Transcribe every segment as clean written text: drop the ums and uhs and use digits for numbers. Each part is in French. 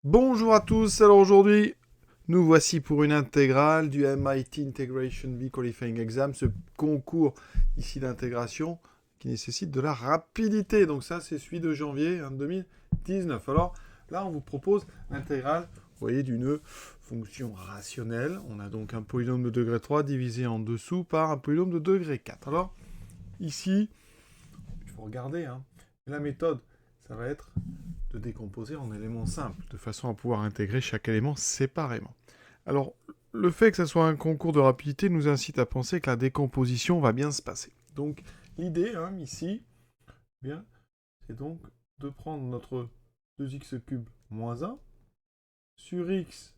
Bonjour à tous, alors aujourd'hui, nous voici pour une intégrale du MIT Integration V Qualifying Exam, ce concours ici d'intégration qui nécessite de la rapidité. Donc ça, c'est celui de janvier 2019. Alors là, on vous propose l'intégrale, vous voyez, d'une fonction rationnelle. On a donc un polynôme de degré 3 divisé en dessous par un polynôme de degré 4. Alors ici, il faut regarder, la méthode, ça va être de décomposer en éléments simples, de façon à pouvoir intégrer chaque élément séparément. Alors, le fait que ce soit un concours de rapidité nous incite à penser que la décomposition va bien se passer. Donc, l'idée, ici, bien, c'est donc de prendre notre 2x³ moins 1 sur x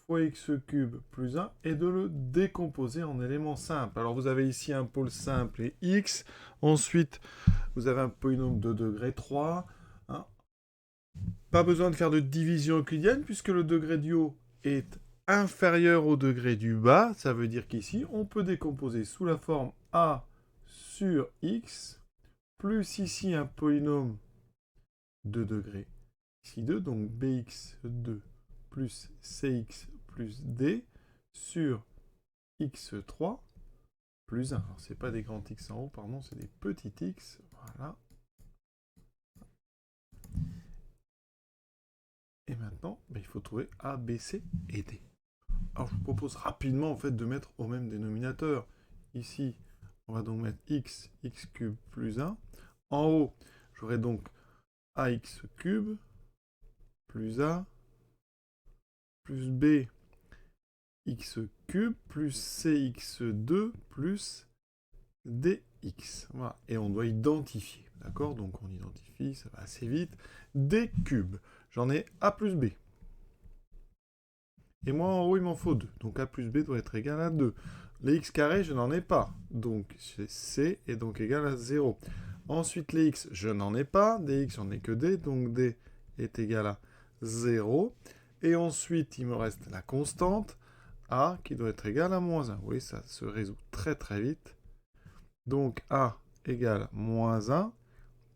fois x³ plus 1 et de le décomposer en éléments simples. Alors, vous avez ici un pôle simple et x. Ensuite, vous avez un polynôme de degré 3. Pas besoin de faire de division euclidienne puisque le degré du haut est inférieur au degré du bas. Ça veut dire qu'ici, on peut décomposer sous la forme a sur x, plus ici un polynôme de degré ici 2, donc bx2 plus cx plus d sur x3 plus 1. Alors, ce n'est pas des grands x en haut, pardon, c'est des petits x. Voilà. Et maintenant, il faut trouver A, B, C et D. Alors, je vous propose rapidement, en fait, de mettre au même dénominateur. Ici, on va donc mettre x, x³ plus 1. En haut, j'aurai donc ax³ plus a plus b x³ plus cx2 plus dx. Voilà. Et on doit identifier. D'accord? Donc, on identifie, ça va assez vite. d³. J'en ai a plus b. Et moi, en haut, il m'en faut 2. Donc A plus B doit être égal à 2. Les x carrés, je n'en ai pas. Donc C est donc égal à 0. Ensuite, les x, je n'en ai pas. Dx, j'en ai que D. Donc D est égal à 0. Et ensuite, il me reste la constante A qui doit être égale à moins 1. Oui, ça se résout très très vite. Donc A égale moins 1.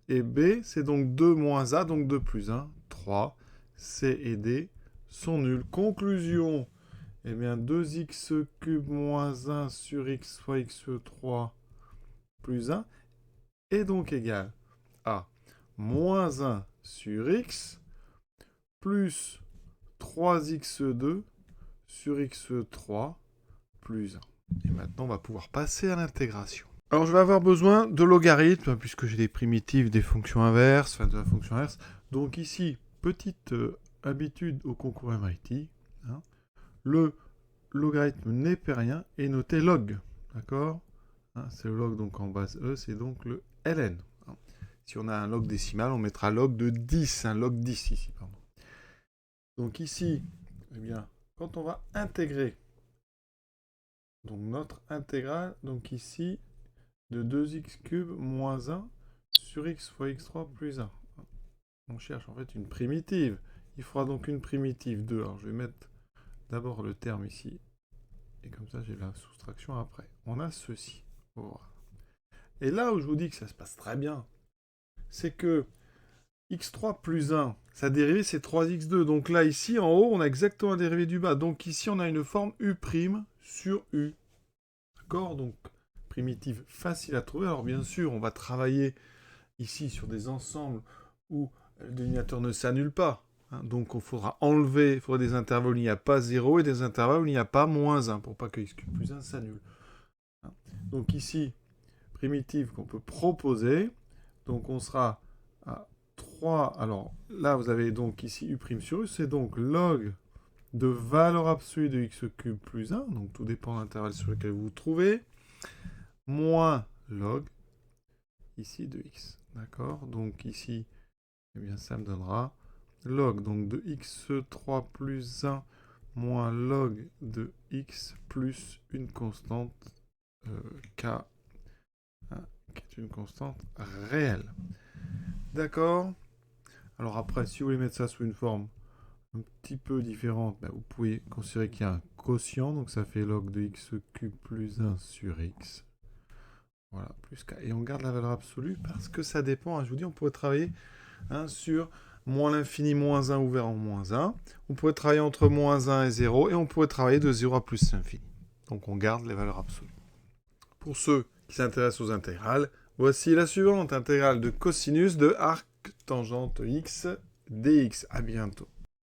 Et B, c'est donc 2 moins A, donc 2 plus 1. 3. C et D sont nuls. Conclusion, eh bien 2x³ moins 1 sur x fois x3 plus 1 est donc égal à moins 1 sur x plus 3x2 sur x3 plus 1. Et maintenant, on va pouvoir passer à l'intégration. Alors, je vais avoir besoin de logarithmes, puisque j'ai des primitives des fonctions inverses, enfin de la fonction inverse. Donc ici, petite habitude au concours MIT, le logarithme népérien est noté log. D'accord? C'est le log donc en base E, c'est donc le ln. Si on a un log décimal, on mettra log de 10, un log 10 ici. Pardon. Donc ici, eh bien, quand on va intégrer donc notre intégrale, donc ici, de 2x³ moins 1 sur x fois x3 plus 1. On cherche en fait une primitive. Il faudra donc une primitive 2. Alors je vais mettre d'abord le terme ici. Et comme ça, j'ai la soustraction après. On a ceci. Voilà. Et là où je vous dis que ça se passe très bien, c'est que x3 plus 1, sa dérivée c'est 3x2. Donc là, ici, en haut, on a exactement la dérivée du bas. Donc ici, on a une forme u' sur u. D'accord? Donc, primitive facile à trouver. Alors bien sûr, on va travailler ici sur des ensembles où le dénominateur ne s'annule pas. Donc il faudra enlever, il faudra des intervalles où il n'y a pas 0 et des intervalles où il n'y a pas moins 1 pour pas que x³ plus 1 s'annule. Donc ici, primitive qu'on peut proposer. Donc on sera à 3. Alors là, vous avez donc ici u' sur u, c'est donc log de valeur absolue de x³ plus 1, donc tout dépend de l'intervalle sur lequel vous vous trouvez, moins log ici de x. D'accord? Donc ici, eh bien ça me donnera log donc de x3 plus 1 moins log de x plus une constante k, qui est une constante réelle. D'accord? Alors après, si vous voulez mettre ça sous une forme un petit peu différente, vous pouvez considérer qu'il y a un quotient, donc ça fait log de x³ plus 1 sur x. Voilà, plus k. Et on garde la valeur absolue parce que ça dépend, je vous dis, on pourrait travailler sur moins l'infini, moins 1 ouvert en moins 1. On pourrait travailler entre moins 1 et 0, et on pourrait travailler de 0 à plus l'infini. Donc on garde les valeurs absolues. Pour ceux qui s'intéressent aux intégrales, voici la suivante, intégrale de cosinus de arc tangente x dx. À bientôt.